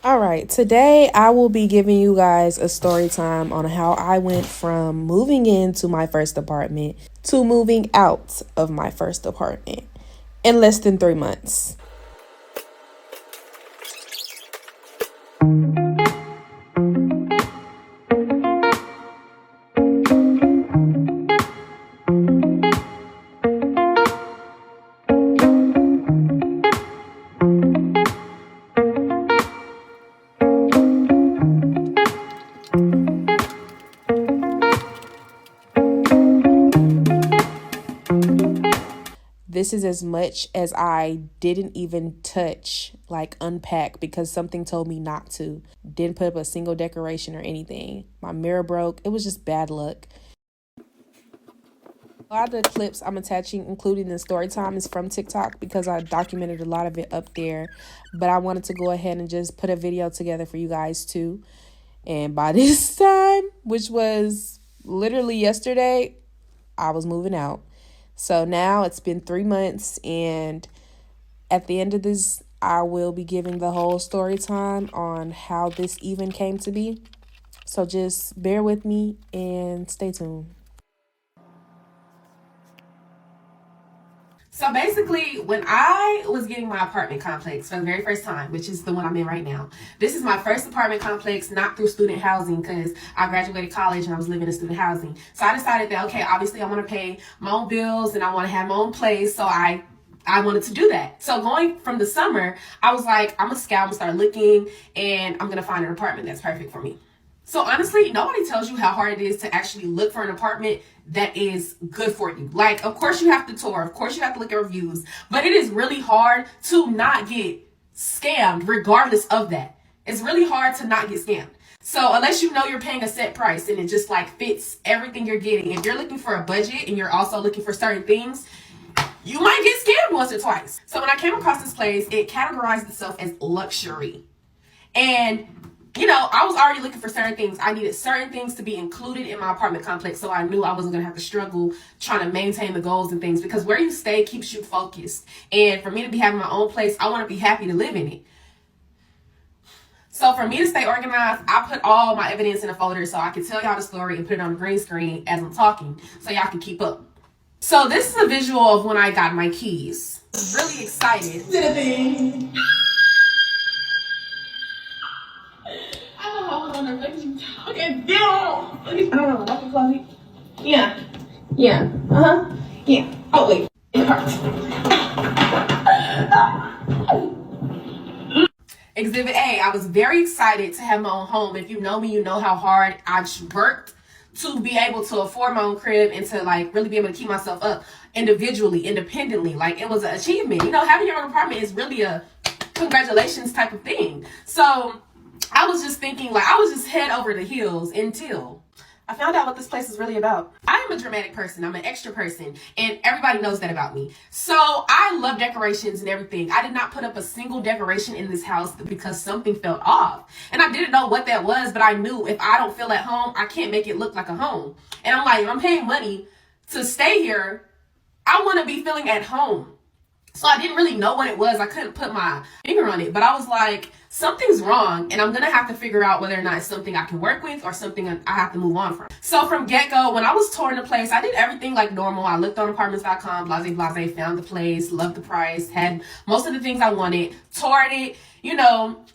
All right, today I will be giving you guys a story time on how I went from moving into my first apartment to moving out of my first apartment in less than 3 months. This is as much as I didn't even touch, like unpack, because something told me not to. Didn't put up a single decoration or anything. My mirror broke. It was just bad luck. A lot of the clips I'm attaching, including the story time, is from TikTok because I documented a lot of it up there. But I wanted to go ahead and just put a video together for you guys too. And by this time, which was literally yesterday, I was moving out. So now it's been 3 months, and at the end of this, I will be giving the whole story time on how this even came to be. So just bear with me and stay tuned. So basically, when I was getting my apartment complex for the very first time, which is the one I'm in right now, this is my first apartment complex, not through student housing, because I graduated college and I was living in student housing. So I decided that, okay, obviously I want to pay my own bills and I want to have my own place. So I wanted to do that. So going from the summer, I was like, I'm going to scout, I'm going to start looking, and I'm going to find an apartment that's perfect for me. So honestly, nobody tells you how hard it is to actually look for an apartment that is good for you. Like, of course you have to tour, of course you have to look at reviews, but it is really hard to not get scammed regardless of that. It's really hard to not get scammed. So unless you know you're paying a set price and it just like fits everything you're getting, if you're looking for a budget and you're also looking for certain things, you might get scammed once or twice. So when I came across this place, it categorized itself as luxury. And I was already looking for certain things. I needed certain things to be included in my apartment complex, so I knew I wasn't going to have to struggle trying to maintain the goals and things, because where you stay keeps you focused. And for me to be having my own place, I want to be happy to live in it. So for me to stay organized, I put all my evidence in a folder so I can tell y'all the story and put it on the green screen as I'm talking so y'all can keep up. So this is a visual of when I got my keys. I was really excited. Okay, down. I don't know. Walk the closet. Yeah. Yeah. Yeah. Oh wait. It hurts. Exhibit A. I was very excited to have my own home. If you know me, you know how hard I've worked to be able to afford my own crib and to like really be able to keep myself up individually, independently. Like, it was an achievement. Having your own apartment is really a congratulations type of thing. So I was just thinking, like, I was just head over the heels until I found out what this place is really about. I am a dramatic person. I'm an extra person, and everybody knows that about me. So I love decorations and everything. I did not put up a single decoration in this house because something felt off. And I didn't know what that was, but I knew if I don't feel at home, I can't make it look like a home. And I'm like, I'm paying money to stay here. I want to be feeling at home. So I didn't really know what it was. I couldn't put my finger on it, but I was like, something's wrong, and I'm going to have to figure out whether or not it's something I can work with or something I have to move on from. So from get-go, when I was touring the place, I did everything like normal. I looked on apartments.com, blase, found the place, loved the price, had most of the things I wanted, toured it.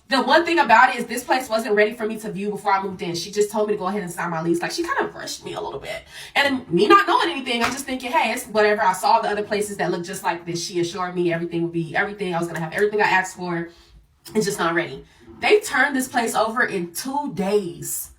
The one thing about it is this place wasn't ready for me to view before I moved in. She just told me to go ahead and sign my lease. Like, she kind of rushed me a little bit. And me not knowing anything, I'm just thinking, hey, it's whatever. I saw the other places that looked just like this. She assured me everything would be everything. I was going to have everything I asked for. It's just not ready. They turned this place over in 2 days.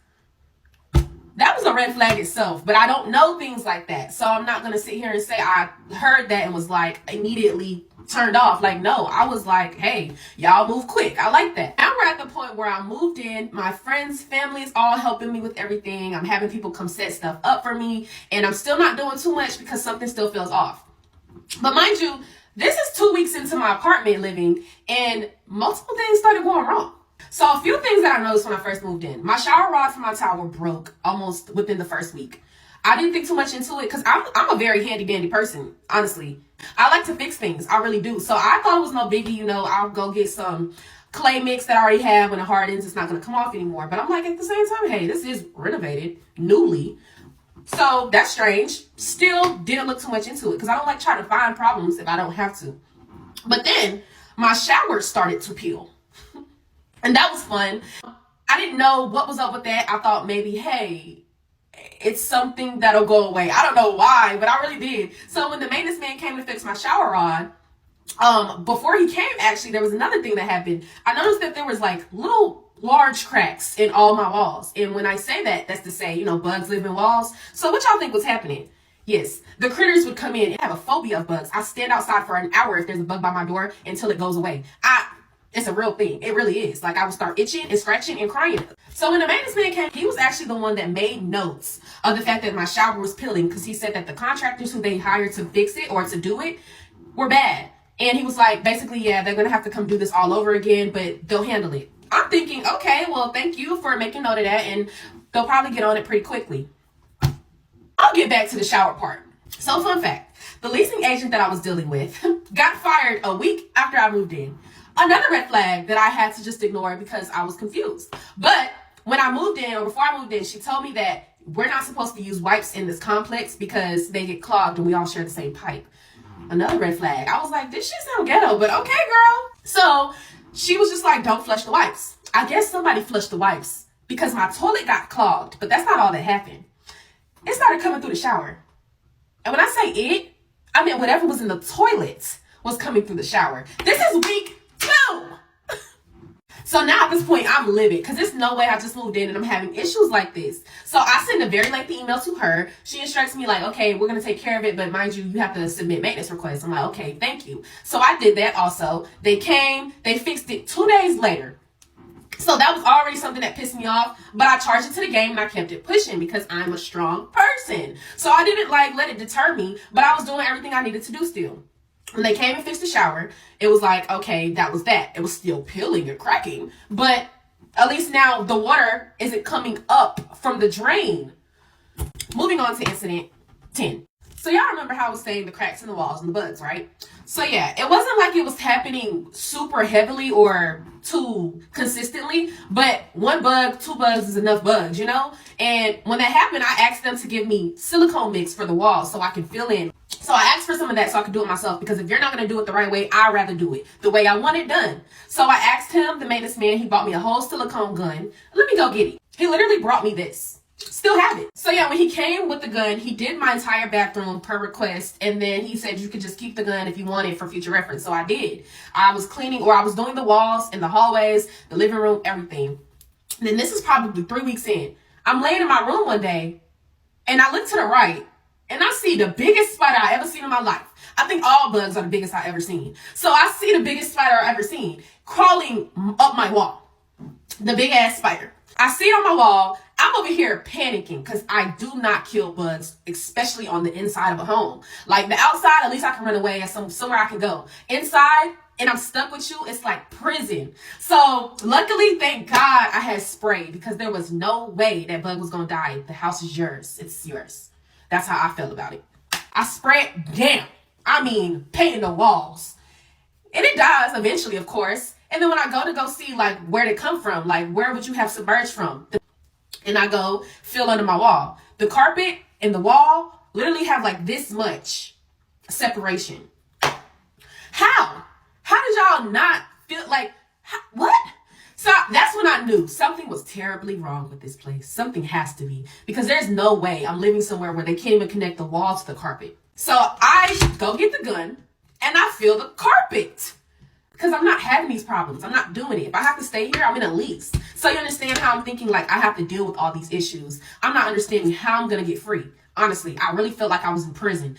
That was a red flag itself, but I don't know things like that. So I'm not going to sit here and say I heard that and was like immediately turned off. Like, no, I was like, hey, y'all move quick. I like that. Now we're at the point where I moved in. My friends, family is all helping me with everything. I'm having people come set stuff up for me, and I'm still not doing too much because something still feels off. But mind you, this is 2 weeks into my apartment living, and multiple things started going wrong. So a few things that I noticed when I first moved in. My shower rod for my towel broke almost within the first week. I didn't think too much into it because I'm a very handy dandy person, honestly. I like to fix things. I really do. So I thought it was no biggie, I'll go get some clay mix that I already have. When it hardens, it's not going to come off anymore. But I'm like, at the same time, hey, this is renovated, newly. So that's strange. Still didn't look too much into it because I don't like trying to find problems if I don't have to. But then my shower started to peel. And that was fun. I didn't know what was up with that. I thought maybe, hey, it's something that'll go away. I don't know why, but I really did. So when the maintenance man came to fix my shower rod, before he came, actually, there was another thing that happened. I noticed that there was like little large cracks in all my walls. And when I say that, that's to say, bugs live in walls. So what y'all think was happening? Yes, the critters would come in. I have a phobia of bugs. I stand outside for an hour if there's a bug by my door until it goes away. It's a real thing. It really is. Like, I would start itching and scratching and crying. So when the maintenance man came, he was actually the one that made notes of the fact that my shower was peeling, because he said that the contractors who they hired to fix it or to do it were bad. And he was like, basically, yeah, they're going to have to come do this all over again, but they'll handle it. I'm thinking, okay, well, thank you for making note of that, and they'll probably get on it pretty quickly. I'll get back to the shower part. So, fun fact, the leasing agent that I was dealing with got fired a week after I moved in. Another red flag that I had to just ignore because I was confused. But when I moved in, or before I moved in, she told me that we're not supposed to use wipes in this complex because they get clogged and we all share the same pipe. Another red flag. I was like, this shit sound ghetto, but okay, girl. So she was just like, don't flush the wipes. I guess somebody flushed the wipes because my toilet got clogged, but that's not all that happened. It started coming through the shower. And when I say it, I mean whatever was in the toilet was coming through the shower. This is week 2. So now at this point, I'm livid because there's no way I just moved in and I'm having issues like this. So I send a very lengthy email to her. She instructs me like, okay, we're going to take care of it. But mind you, you have to submit maintenance requests. I'm like, okay, thank you. So I did that also. They came, they fixed it 2 days later. So that was already something that pissed me off, but I charged it to the game and I kept it pushing because I'm a strong person. So I didn't let it deter me, but I was doing everything I needed to do still. When they came and fixed the shower, it was like, okay, that was that. It was still peeling and cracking, but at least now the water isn't coming up from the drain. Moving on to incident 10. So y'all remember how I was saying the cracks in the walls and the bugs, right? So yeah, it wasn't like it was happening super heavily or too consistently, but 1 bug, 2 bugs is enough bugs, And when that happened, I asked them to give me silicone mix for the walls so I can fill in. So I asked for some of that so I could do it myself, because if you're not going to do it the right way, I'd rather do it the way I want it done. So I asked him, the maintenance man, he bought me a whole silicone gun. Let me go get it. He literally brought me this. Still have it. So yeah, when he came with the gun, he did my entire bathroom per request. And then he said you could just keep the gun if you want it for future reference. So I did. I was cleaning, or I was doing the walls and the hallways, the living room, everything. And then this is probably 3 weeks in. I'm laying in my room one day and I look to the right and I see the biggest spider I ever seen in my life. I think all bugs are the biggest I ever seen. So I see the biggest spider I ever seen crawling up my wall. The big ass spider. I see it on my wall. I'm over here panicking because I do not kill bugs, especially on the inside of a home. Like the outside, at least I can run away and somewhere I can go. Inside, and I'm stuck with you, it's like prison. So luckily, thank God I had spray, because there was no way that bug was going to die. The house is yours. It's yours. That's how I felt about it. I sprayed down. I mean, painting the walls. And it dies eventually, of course. And then when I go see like where'd it come from, like where would you have submerged from? And I go feel under my wall. The carpet and the wall literally have like this much separation. How? How did y'all not feel like, what? So that's when I knew something was terribly wrong with this place. Something has to be, because there's no way I'm living somewhere where they can't even connect the wall to the carpet. So I go get the gun and I feel the carpet, because I'm not having these problems. I'm not doing it. If I have to stay here, I'm in a lease. So you understand how I'm thinking, like I have to deal with all these issues. I'm not understanding how I'm going to get free. Honestly, I really felt like I was in prison.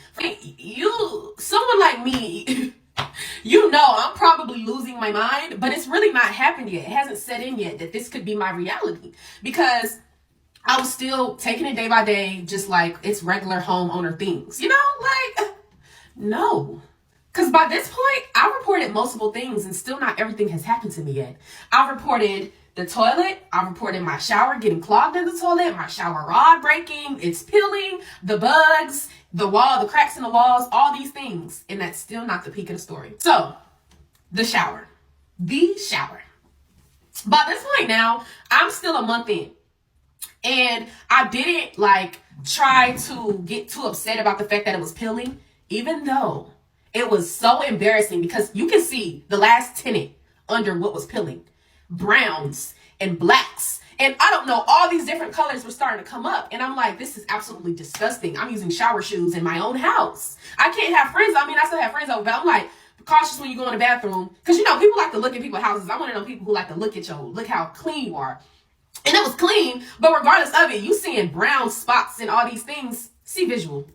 Someone like me, I'm probably losing my mind, but it's really not happened yet. It hasn't set in yet that this could be my reality, because I was still taking it day by day, just like it's regular homeowner things, no. Because by this point, I reported multiple things and still not everything has happened to me yet. I reported the toilet. I reported my shower getting clogged in the toilet, my shower rod breaking, it's peeling, the bugs, the wall, the cracks in the walls, all these things. And that's still not the peak of the story. So, the shower. By this point now, I'm still a month in. And I didn't like try to get too upset about the fact that it was peeling, even though it was so embarrassing because you can see the last tenant under what was peeling. Browns and blacks. And I don't know, all these different colors were starting to come up. And I'm like, this is absolutely disgusting. I'm using shower shoes in my own house. I can't have friends. I mean, I still have friends over, but I'm like, cautious when you go in the bathroom. Because, you know, people like to look at people's houses. I'm one of those people who like to look how clean you are. And it was clean, but regardless of it, you seeing brown spots and all these things, see visual.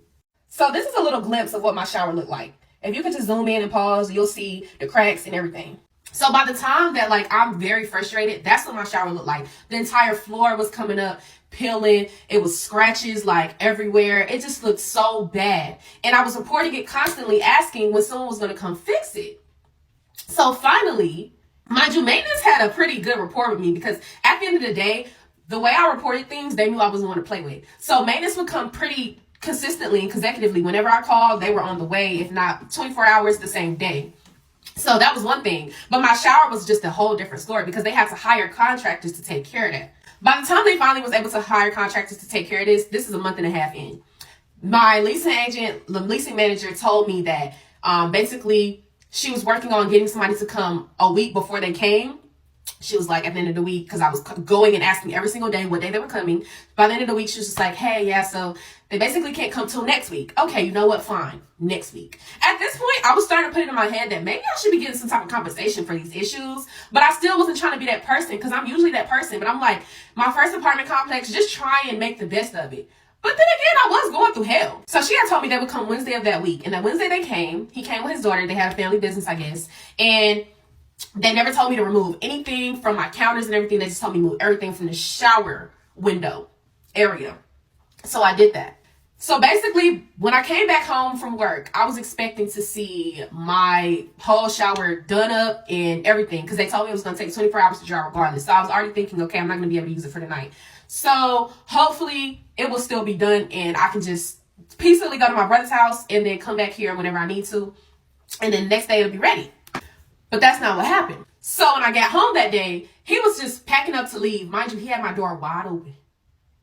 So this is a little glimpse of what my shower looked like. If you could just zoom in and pause, you'll see the cracks and everything. So by the time that like I'm very frustrated, that's what my shower looked like. The entire floor was coming up, peeling. It was scratches like everywhere. It just looked so bad. And I was reporting it constantly, asking when someone was going to come fix it. So finally, mind you, maintenance had a pretty good rapport with me because at the end of the day, the way I reported things, they knew I wasn't one to play with. So maintenance would come pretty consistently and consecutively. Whenever I called, they were on the way, if not 24 hours the same day. So that was one thing. But my shower was just a whole different story because they had to hire contractors to take care of that. By the time they finally was able to hire contractors to take care of this is a month and a half in. My leasing agent, the leasing manager told me that basically she was working on getting somebody to come a week before they came. She was like, at the end of the week, because I was going and asking every single day what day they were coming. By the end of the week, she was just like, hey, yeah, so they basically can't come till next week. Okay, you know what? Fine. Next week. At this point, I was starting to put it in my head that maybe I should be getting some type of compensation for these issues. But I still wasn't trying to be that person because I'm usually that person. But I'm like, my first apartment complex, just try and make the best of it. But then again, I was going through hell. So she had told me they would come Wednesday of that week. And that Wednesday they came. He came with his daughter. They had a family business, I guess. And they never told me to remove anything from my counters and everything. They just told me to move everything from the shower window area. So I did that. So basically, when I came back home from work, I was expecting to see my whole shower done up and everything because they told me it was going to take 24 hours to dry regardless. So I was already thinking, okay, I'm not going to be able to use it for the night. So hopefully it will still be done and I can just peacefully go to my brother's house and then come back here whenever I need to. And then the next day it'll be ready. But that's not what happened. So when I got home that day, he was just packing up to leave. Mind you, he had my door wide open.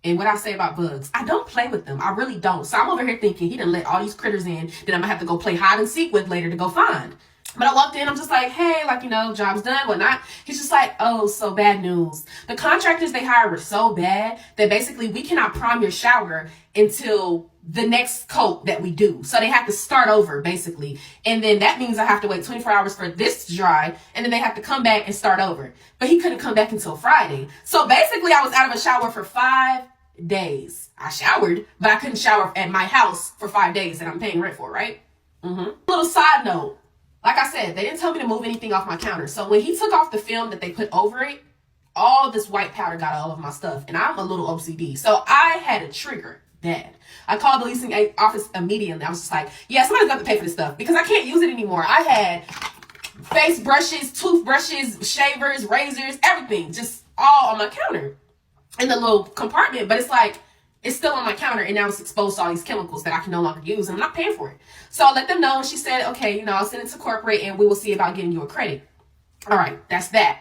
And what I say about bugs, I don't play with them. I really don't. So I'm over here thinking he done let all these critters in that I'm going to have to go play hide and seek with later to go find. But I walked in, I'm just like, hey, like, you know, job's done, whatnot. He's just like, oh, so bad news. The contractors they hired were so bad that basically we cannot prime your shower until the next coat that we do. So they have to start over, basically. And then that means I have to wait 24 hours for this to dry, and then they have to come back and start over. But he couldn't come back until Friday. So basically I was out of a shower for 5 days. I showered, but I couldn't shower at my house for 5 days that I'm paying rent for, right? Little side note. Like I said, they didn't tell me to move anything off my counter. So when he took off the film that they put over it, all this white powder got all over my stuff. And I'm a little OCD. So I had a trigger bad. I called the leasing office immediately. I was just like, yeah, somebody's got to pay for this stuff because I can't use it anymore. I had face brushes, toothbrushes, shavers, razors, everything just all on my counter in the little compartment. But it's like, it's still on my counter and now it's exposed to all these chemicals that I can no longer use and I'm not paying for it. So I let them know and she said, okay, you know, I'll send it to corporate and we will see about getting you a credit. All right, that's that.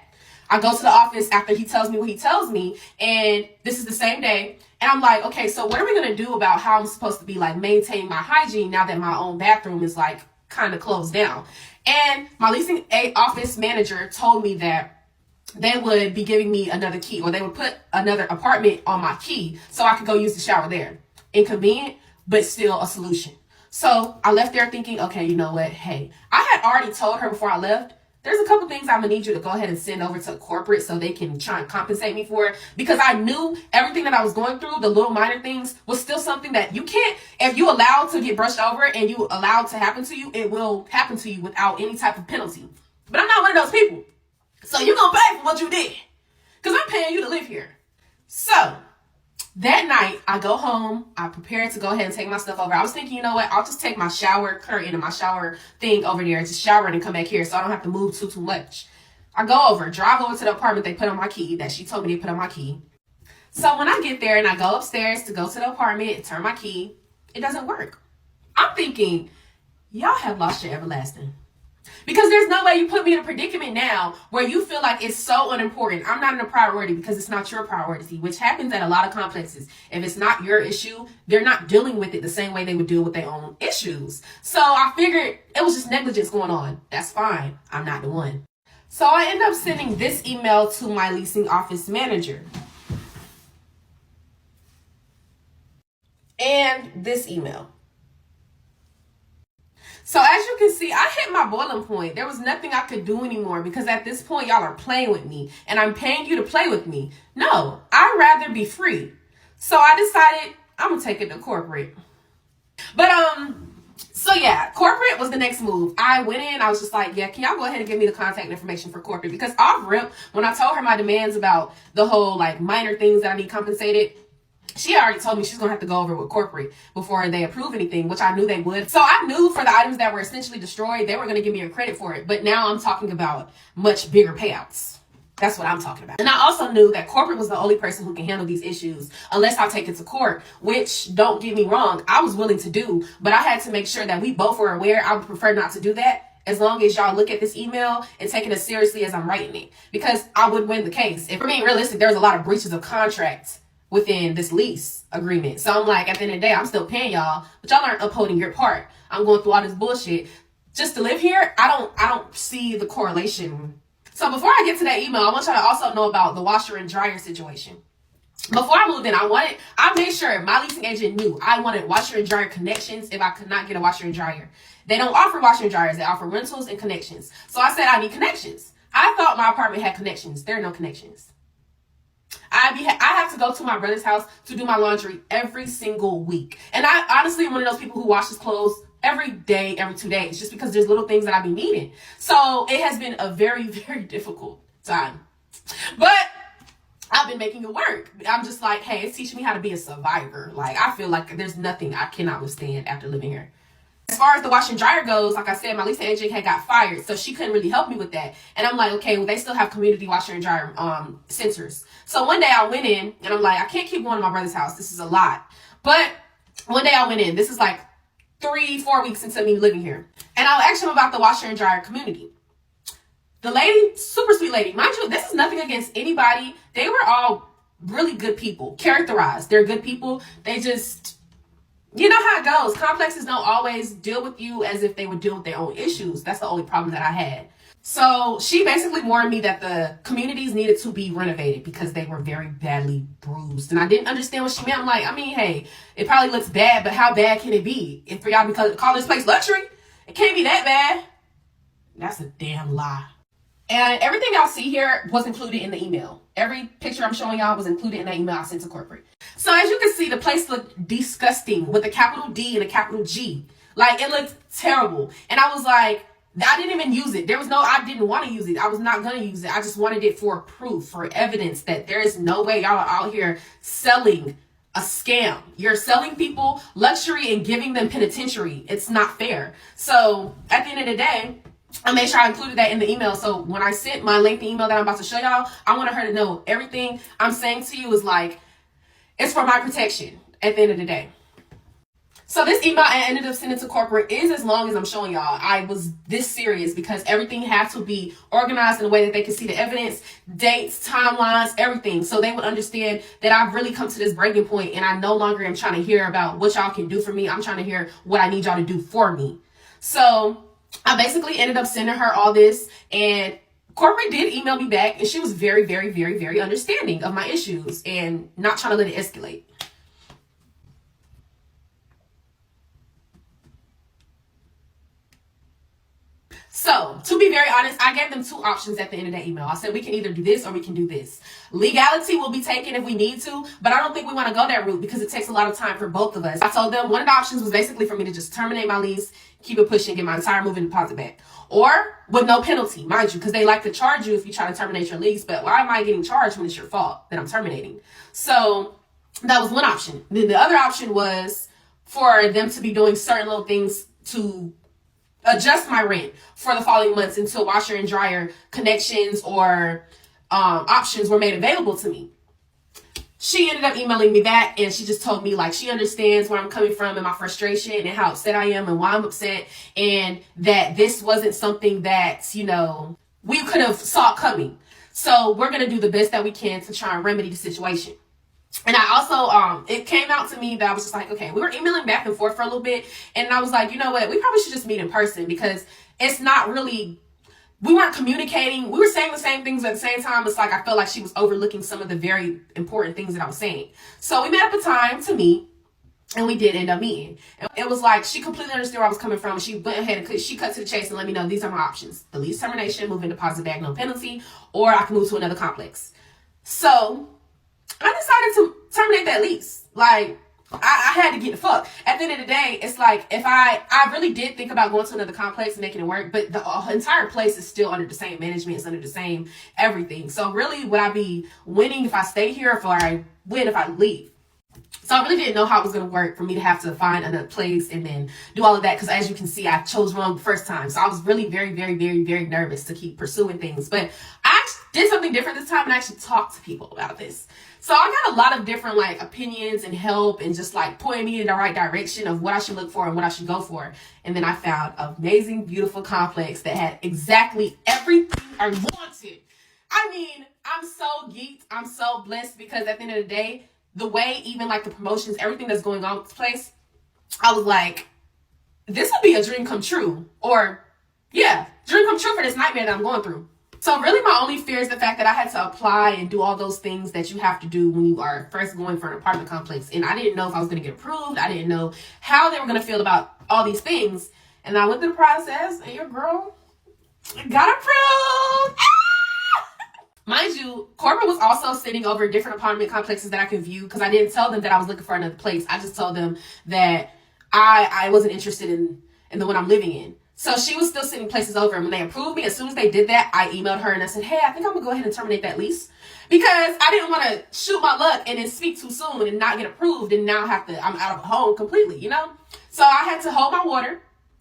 I go to the office after he tells me what he tells me and this is the same day. And I'm like, okay, so what are we going to do about how I'm supposed to be like maintaining my hygiene now that my own bathroom is like kind of closed down? And my leasing office manager told me that they would be giving me another key or they would put another apartment on my key so I could go use the shower there. Inconvenient, but still a solution. So I left there thinking, okay, you know what? Hey, I had already told her before I left, there's a couple things I'm going to need you to go ahead and send over to corporate so they can try and compensate me for it. Because I knew everything that I was going through, the little minor things, was still something that you can't, if you allow to get brushed over and you allow it to happen to you, it will happen to you without any type of penalty. But I'm not one of those people. So you're going to pay for what you did. Because I'm paying you to live here. So that night, I go home. I prepare to go ahead and take my stuff over. I was thinking, you know what? I'll just take my shower curtain and my shower thing over there. Just shower and come back here so I don't have to move too much. I go over, drive over to the apartment they put on my key that she told me they put on my key. So when I get there and I go upstairs to go to the apartment and turn my key, it doesn't work. I'm thinking, y'all have lost your everlasting. Because there's no way you put me in a predicament now where you feel like it's so unimportant. I'm not in a priority because it's not your priority, which happens at a lot of complexes. If it's not your issue, they're not dealing with it the same way they would deal with their own issues. So I figured it was just negligence going on. That's fine. I'm not the one. So I end up sending this email to my leasing office manager. And this email. So as you can see, I hit my boiling point. There was nothing I could do anymore because at this point, y'all are playing with me and I'm paying you to play with me. No, I'd rather be free. So I decided I'm gonna take it to corporate. But so yeah, corporate was the next move. I went in, I was just like, yeah, can y'all go ahead and give me the contact information for corporate? Because off rip, when I told her my demands about the whole like minor things that I need compensated, she already told me she's going to have to go over with corporate before they approve anything, which I knew they would. So I knew for the items that were essentially destroyed, they were going to give me a credit for it. But now I'm talking about much bigger payouts. That's what I'm talking about. And I also knew that corporate was the only person who can handle these issues unless I take it to court, which, don't get me wrong, I was willing to do. But I had to make sure that we both were aware. I would prefer not to do that as long as y'all look at this email and take it as seriously as I'm writing it. Because I would win the case. If we're being realistic, there's a lot of breaches of contracts within this lease agreement. So I'm like, at the end of the day, I'm still paying y'all, but y'all aren't upholding your part. I'm going through all this bullshit just to live here. I don't see the correlation. So before I get to that email, I want y'all to also know about the washer and dryer situation. Before I moved in, I made sure my leasing agent knew I wanted washer and dryer connections if I could not get a washer and dryer. They don't offer washer and dryers. They offer rentals and connections. So I said I need connections. I thought my apartment had connections. There are no connections. I have to go to my brother's house to do my laundry every single week. And I honestly am one of those people who washes clothes every day, every 2 days, just because there's little things that I be needing. So it has been a very, very difficult time. But I've been making it work. I'm just like, hey, it's teaching me how to be a survivor. Like, I feel like there's nothing I cannot withstand after living here. As far as the washer and dryer goes, like I said, my leasing agent had got fired, so she couldn't really help me with that. And I'm like, okay, well, they still have community washer and dryer centers. So one day I went in, and I'm like, I can't keep going to my brother's house. This is a lot. But one day I went in. This is like 3-4 weeks into me living here. And I asked him about the washer and dryer community. The lady, super sweet lady. Mind you, this is nothing against anybody. They were all really good people, characterized. They're good people. They just... You know how it goes. Complexes don't always deal with you as if they would deal with their own issues. That's the only problem that I had. So she basically warned me that the communities needed to be renovated because they were very badly bruised. And I didn't understand what she meant. I'm like, I mean, hey, it probably looks bad, but how bad can it be? If for y'all to call this place luxury, it can't be that bad. That's a damn lie. And everything y'all see here was included in the email. Every picture I'm showing y'all was included in that email I sent to corporate. So as you can see, the place looked disgusting with a capital D and a capital G. Like, it looked terrible. And I was like, I didn't even use it. I didn't want to use it. I was not going to use it. I just wanted it for proof, for evidence that there is no way y'all are out here selling a scam. You're selling people luxury and giving them penitentiary. It's not fair. So at the end of the day, I made sure I included that in the email. So when I sent my lengthy email that I'm about to show y'all, I wanted her to know everything I'm saying to you is like, it's for my protection at the end of the day. So this email I ended up sending to corporate is as long as I'm showing y'all. I was this serious because everything had to be organized in a way that they could see the evidence, dates, timelines, everything. So they would understand that I've really come to this breaking point and I no longer am trying to hear about what y'all can do for me. I'm trying to hear what I need y'all to do for me. So I basically ended up sending her all this, and corporate did email me back, and she was very, very, very, very understanding of my issues and not trying to let it escalate. So, to be very honest, I gave them 2 options at the end of that email. I said, we can either do this or we can do this. Legality will be taken if we need to, but I don't think we want to go that route because it takes a lot of time for both of us. I told them one of the options was basically for me to just terminate my lease, keep it pushing, get my entire moving deposit back. Or with no penalty, mind you, because they like to charge you if you try to terminate your lease. But why am I getting charged when it's your fault that I'm terminating? So that was one option. Then the other option was for them to be doing certain little things to adjust my rent for the following months until washer and dryer connections or options were made available to me. she ended up emailing me back, and she just told me like she understands where I'm coming from and my frustration and how upset I am and why I'm upset, and that this wasn't something that, you know, we could have saw coming. So we're going to do the best that we can to try and remedy the situation. And I also, it came out to me that I was just like, okay, we were emailing back and forth for a little bit. And I was like, you know what, we probably should just meet in person, because it's not really, we weren't communicating. We were saying the same things at the same time. It's like, I felt like she was overlooking some of the very important things that I was saying. So we met up a time to meet, and we did end up meeting. And it was like, she completely understood where I was coming from. She went ahead and she cut to the chase and let me know, these are my options: the lease termination, move into positive bag, no penalty, or I can move to another complex. So I decided to terminate that lease. Like, I had to get the fuck. At the end of the day, it's like, if I really did think about going to another complex and making it work, but the entire place is still under the same management, it's under the same everything. So really, would I be winning if I stay here, or if I win if I leave? So I really didn't know how it was going to work for me to have to find another place and then do all of that, because as you can see, I chose wrong the first time. So I was really very, very, very, very nervous to keep pursuing things. But I did something different this time and actually talked to people about this. So I got a lot of different like opinions and help, and just like pointing me in the right direction of what I should look for and what I should go for. And then I found an amazing, beautiful complex that had exactly everything I wanted. I mean, I'm so geeked. I'm so blessed, because at the end of the day, the way, even like the promotions, everything that's going on with this place, I was like, this would be a dream come true. Or yeah, dream come true for this nightmare that I'm going through. So really my only fear is the fact that I had to apply and do all those things that you have to do when you are first going for an apartment complex. And I didn't know if I was going to get approved. I didn't know how they were going to feel about all these things. And I went through the process, and your girl got approved. Mind you, corporate was also sitting over different apartment complexes that I could view, because I didn't tell them that I was looking for another place. I just told them that I wasn't interested in the one I'm living in. So she was still sending places over, and when they approved me, as soon as they did that, I emailed her and I said, hey, I think I'm gonna go ahead and terminate that lease, because I didn't want to shoot my luck and then speak too soon and not get approved, and now I'm out of home completely, you know? So I had to hold my water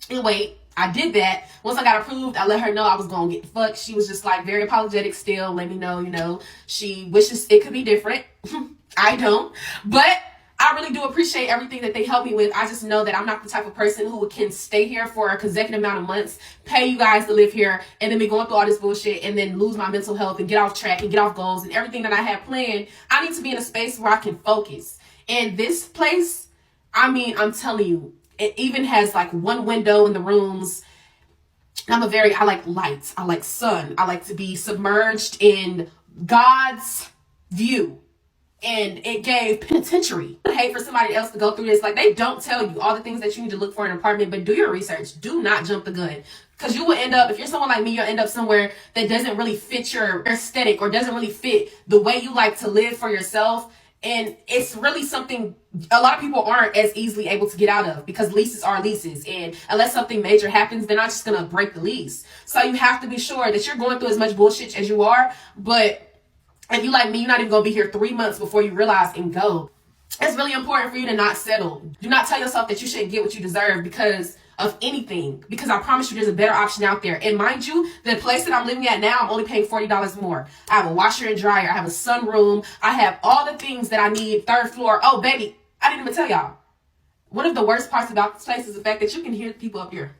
and wait. I did that. Once I got approved, I let her know I was going to get the fuck. She was just like very apologetic still. Let me know, you know, she wishes it could be different. I don't. But I really do appreciate everything that they helped me with. I just know that I'm not the type of person who can stay here for a consecutive amount of months, pay you guys to live here, and then be going through all this bullshit and then lose my mental health and get off track and get off goals and everything that I had planned. I need to be in a space where I can focus. And this place, I mean, I'm telling you, it even has like one window in the rooms. I like lights. I like sun. I like to be submerged in God's view. And it gave penitentiary. I hate for somebody else to go through this. Like, they don't tell you all the things that you need to look for in an apartment, but do your research. Do not jump the gun. Because you will end up, if you're someone like me, you'll end up somewhere that doesn't really fit your aesthetic, or doesn't really fit the way you like to live for yourself. And it's really something a lot of people aren't as easily able to get out of, because leases are leases. And unless something major happens, they're not just going to break the lease. So you have to be sure that you're going through as much bullshit as you are. But if you like me, you're not even going to be here 3 months before you realize and go. It's really important for you to not settle. Do not tell yourself that you shouldn't get what you deserve because of anything, because I promise you there's a better option out there. And mind you, the place that I'm living at now, I'm only paying $40 more. I have a washer and dryer. I have a sunroom. I have all the things that I need. 3rd floor. Oh, baby, I didn't even tell y'all. One of the worst parts about this place is the fact that you can hear the people up here.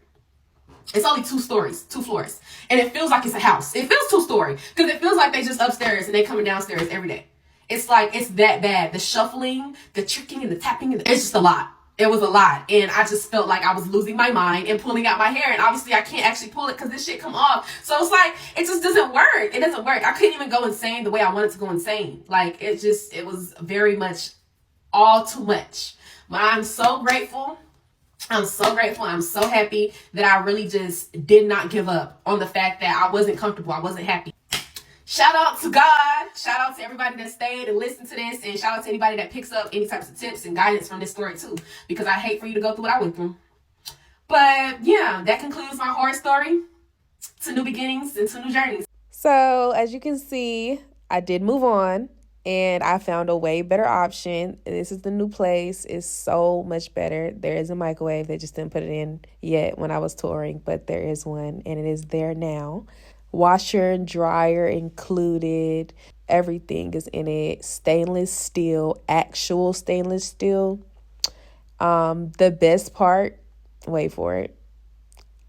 It's only 2 floors. And it feels like it's a house. It feels 2-story because it feels like they just upstairs and they coming downstairs every day. It's like, it's that bad. The shuffling, the tricking, and the tapping, it's just a lot. It was a lot. And I just felt like I was losing my mind and pulling out my hair. And obviously I can't actually pull it because this shit come off. So it's like, it just doesn't work. It doesn't work. I couldn't even go insane the way I wanted to go insane. Like, it was very much all too much. But I'm so grateful. I'm so grateful. I'm so happy that I really just did not give up on the fact that I wasn't comfortable. I wasn't happy. Shout out to God. Shout out to everybody that stayed and listened to this. And shout out to anybody that picks up any types of tips and guidance from this story too. Because I hate for you to go through what I went through. But yeah, that concludes my horror story. To new beginnings and to new journeys. So as you can see, I did move on. And I found a way better option. This is the new place. It's so much better. There is a microwave. They just didn't put it in yet when I was touring. But there is one. And it is there now. Washer and dryer included. Everything is in it. Stainless steel, actual stainless steel. The best part, wait for it,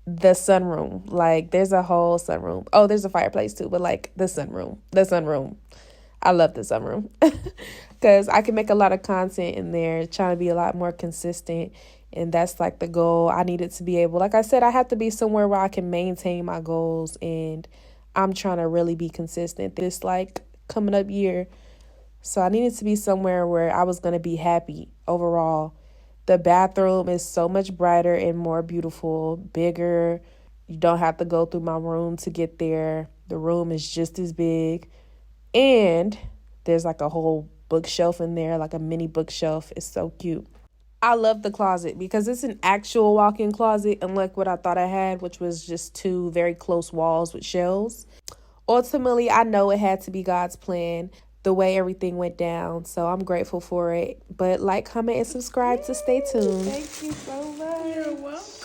the sunroom. Like, there's a whole sunroom. Oh, there's a fireplace too, but like the sunroom. I love the sunroom because I can make a lot of content in there, trying to be a lot more consistent. And that's like the goal. I needed to be able, like I said, I have to be somewhere where I can maintain my goals. And I'm trying to really be consistent this like coming up year. So I needed to be somewhere where I was going to be happy overall. The bathroom is so much brighter and more beautiful, bigger. You don't have to go through my room to get there. The room is just as big. And there's like a whole bookshelf in there, like a mini bookshelf. It's so cute. I love the closet because it's an actual walk-in closet, unlike what I thought I had, which was just two very close walls with shelves. Ultimately, I know it had to be God's plan, the way everything went down. So I'm grateful for it. But like, comment, and subscribe to stay tuned. Thank you so much. You're welcome.